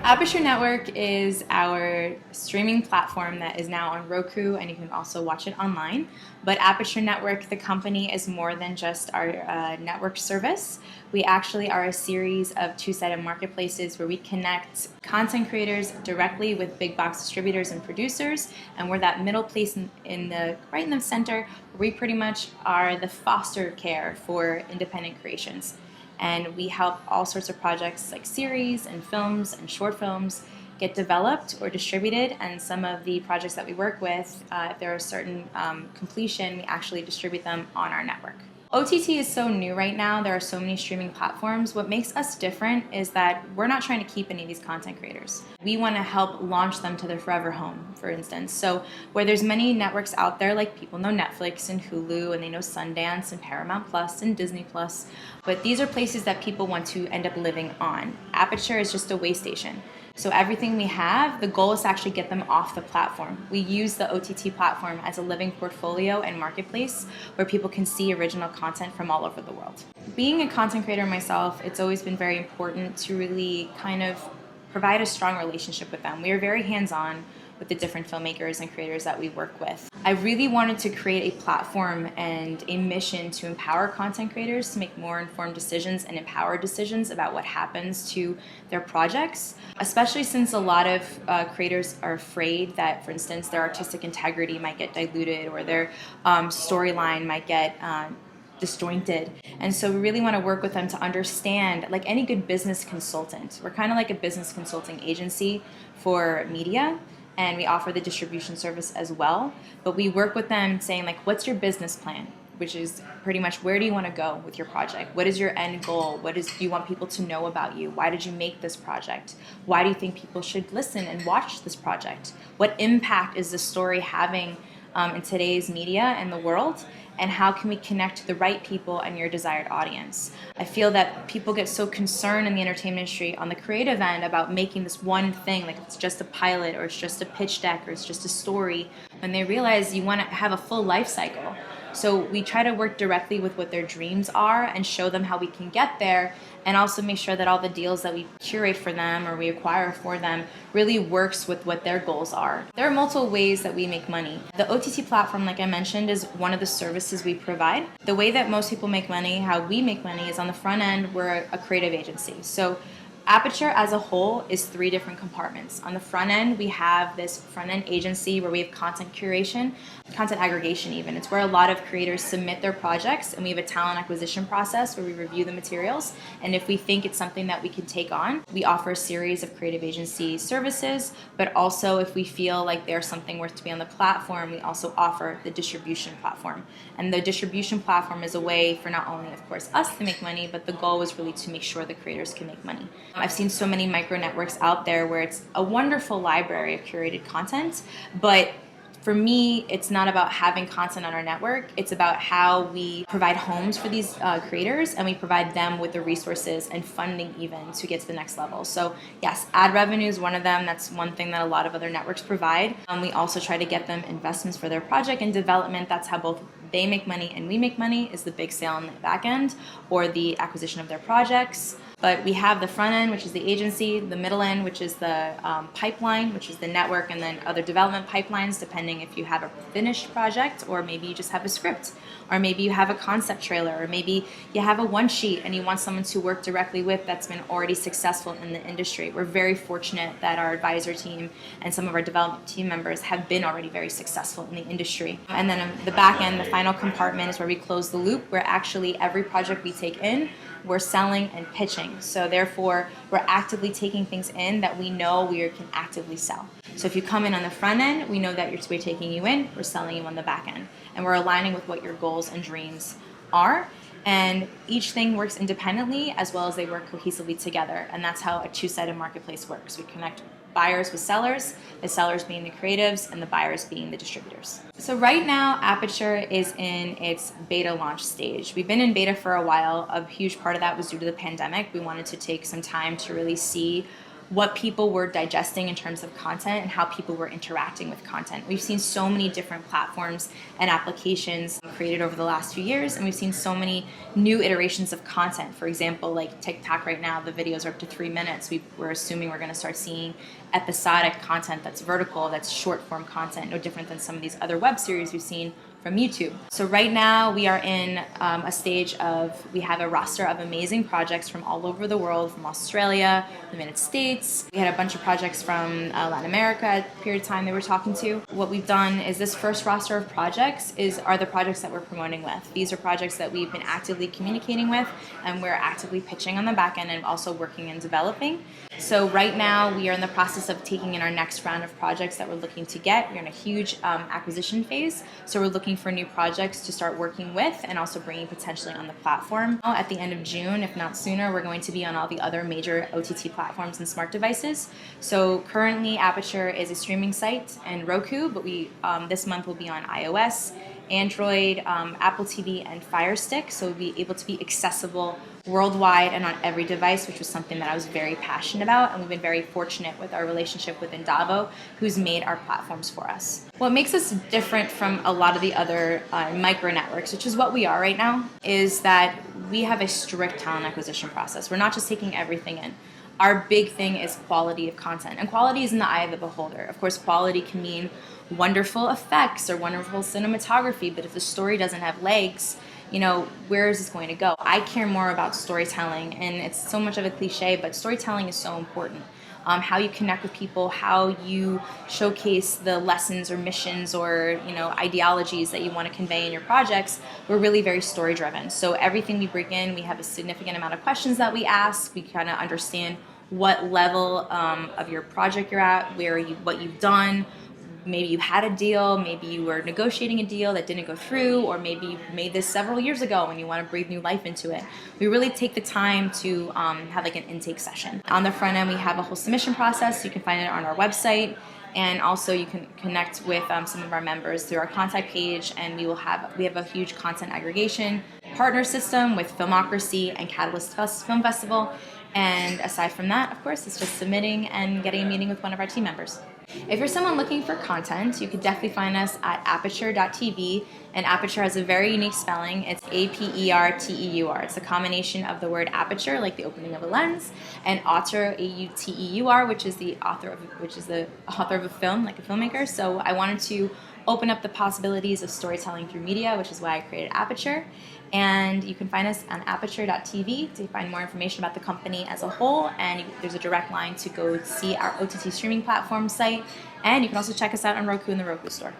Aperture Network is our streaming platform that is now on Roku, and you can also watch it online. But Aperture Network, the company, is more than just our network service. We actually are a series of two-sided marketplaces where we connect content creators directly with big box distributors and producers, and we're that middle place right in the center where we pretty much are the foster care for independent creations. And we help all sorts of projects like series and films and short films get developed or distributed. And some of the projects that we work with, if there are certain completion, we actually distribute them on our network. OTT is so new right now. There are so many streaming platforms. What makes us different is that we're not trying to keep any of these content creators. We want to help launch them to their forever home, for instance. So where there's many networks out there, like people know Netflix and Hulu, and they know Sundance and Paramount Plus and Disney Plus, but these are places that people want to end up living on. Aperture is just a way station. So everything we have, the goal is to actually get them off the platform. We use the OTT platform as a living portfolio and marketplace where people can see original content from all over the world. Being a content creator myself, it's always been very important to really kind of provide a strong relationship with them. We are very hands-on with the different filmmakers and creators that we work with. I really wanted to create a platform and a mission to empower content creators to make more informed decisions and empowered decisions about what happens to their projects, especially since a lot of creators are afraid that, for instance, their artistic integrity might get diluted or their storyline might get disjointed. And so we really want to work with them to understand, like any good business consultant, we're kind of like a business consulting agency for media, and we offer the distribution service as well. But we work with them saying, like, what's your business plan? Which is pretty much, where do you want to go with your project? What is your end goal? Do you want people to know about you? Why did you make this project? Why do you think people should listen and watch this project? What impact is the story having in today's media and the world? And how can we connect to the right people and your desired audience? I feel that people get so concerned in the entertainment industry on the creative end about making this one thing, like it's just a pilot or it's just a pitch deck or it's just a story, when they realize you want to have a full life cycle. So we try to work directly with what their dreams are and show them how we can get there, and also make sure that all the deals that we curate for them or we acquire for them really works with what their goals are. There are multiple ways that we make money. The OTT platform, like I mentioned, is one of the services we provide. The way that most people make money, how we make money, is on the front end, we're a creative agency. So Aperture as a whole is 3 different compartments. On the front end, we have this front end agency where we have content curation, content aggregation even. It's where a lot of creators submit their projects, and we have a talent acquisition process where we review the materials. And if we think it's something that we can take on, we offer a series of creative agency services. But also, if we feel like there's something worth to be on the platform, we also offer the distribution platform. And the distribution platform is a way for not only, of course, us to make money, but the goal was really to make sure the creators can make money. I've seen so many micro networks out there where it's a wonderful library of curated content, but for me, it's not about having content on our network. It's about how we provide homes for these creators, and we provide them with the resources and funding even to get to the next level. So yes, ad revenue is one of them. That's one thing that a lot of other networks provide. We also try to get them investments for their project and development. That's how both they make money and we make money, is the big sale on the back end or the acquisition of their projects. But we have the front end, which is the agency, the middle end, which is the pipeline, which is the network, and then other development pipelines, depending if you have a finished project or maybe you just have a script, or maybe you have a concept trailer, or maybe you have a one sheet and you want someone to work directly with that's been already successful in the industry. We're very fortunate that our advisor team and some of our development team members have been already very successful in the industry. And then the back end, the final compartment, is where we close the loop, where actually every project we take in, we're selling and pitching. So therefore, we're actively taking things in that we know we can actively sell. So if you come in on the front end, we know that we're taking you in, we're selling you on the back end. And we're aligning with what your goals and dreams are. And each thing works independently as well as they work cohesively together. And that's how a two-sided marketplace works. We connect buyers with sellers, the sellers being the creatives and the buyers being the distributors. So right now, Aperture is in its beta launch stage. We've been in beta for a while. A huge part of that was due to the pandemic. We wanted to take some time to really see what people were digesting in terms of content and how people were interacting with content. We've seen so many different platforms and applications created over the last few years, and we've seen so many new iterations of content. For example, like TikTok right now, the videos are up to 3 minutes. We're assuming we're going to start seeing episodic content that's vertical, that's short form content, no different than some of these other web series we've seen from YouTube. So right now we are in a stage of, we have a roster of amazing projects from all over the world, from Australia, the United States. We had a bunch of projects from Latin America at the period of time they were talking to. What we've done is this first roster of projects are the projects that we're promoting with. These are projects that we've been actively communicating with, and we're actively pitching on the back end and also working and developing. So right now we are in the process of taking in our next round of projects that we're looking to get. We're in a huge acquisition phase, so we're looking for new projects to start working with and also bringing potentially on the platform. At the end of June, if not sooner, we're going to be on all the other major OTT platforms and smart devices. So currently Aperture is a streaming site and Roku, but we this month will be on iOS, Android, Apple TV, and Fire Stick, so we'll be able to be accessible worldwide and on every device, which was something that I was very passionate about, and we've been very fortunate with our relationship with Indavo, who's made our platforms for us. What makes us different from a lot of the other micro networks, which is what we are right now, is that we have a strict talent acquisition process. We're not just taking everything in. Our big thing is quality of content, and quality is in the eye of the beholder. Of course, quality can mean wonderful effects or wonderful cinematography, but if the story doesn't have legs, where is this going to go? I care more about storytelling, and it's so much of a cliche, but storytelling is so important. How you connect with people, how you showcase the lessons or missions or ideologies that you want to convey in your projects. We're really very story driven. So everything we bring in, we have a significant amount of questions that we ask. We kind of understand what level of your project you're at, what you've done. Maybe you had a deal, maybe you were negotiating a deal that didn't go through, or maybe you made this several years ago and you want to breathe new life into it. We really take the time to have like an intake session. On the front end, we have a whole submission process. You can find it on our website, and also you can connect with some of our members through our contact page, and we have a huge content aggregation partner system with Filmocracy and Catalyst Film Festival. And aside from that, of course, it's just submitting and getting a meeting with one of our team members. If you're someone looking for content, you can definitely find us at aperture.tv, and Aperture has a very unique spelling. It's Aperteur. It's a combination of the word aperture, like the opening of a lens, and auteur, Auteur, which is the author of a film, like a filmmaker. So I wanted to open up the possibilities of storytelling through media, which is why I created Aperture. And you can find us on aperture.tv to find more information about the company as a whole, and there's a direct line to go see our OTT streaming platform site, and you can also check us out on Roku in the Roku store.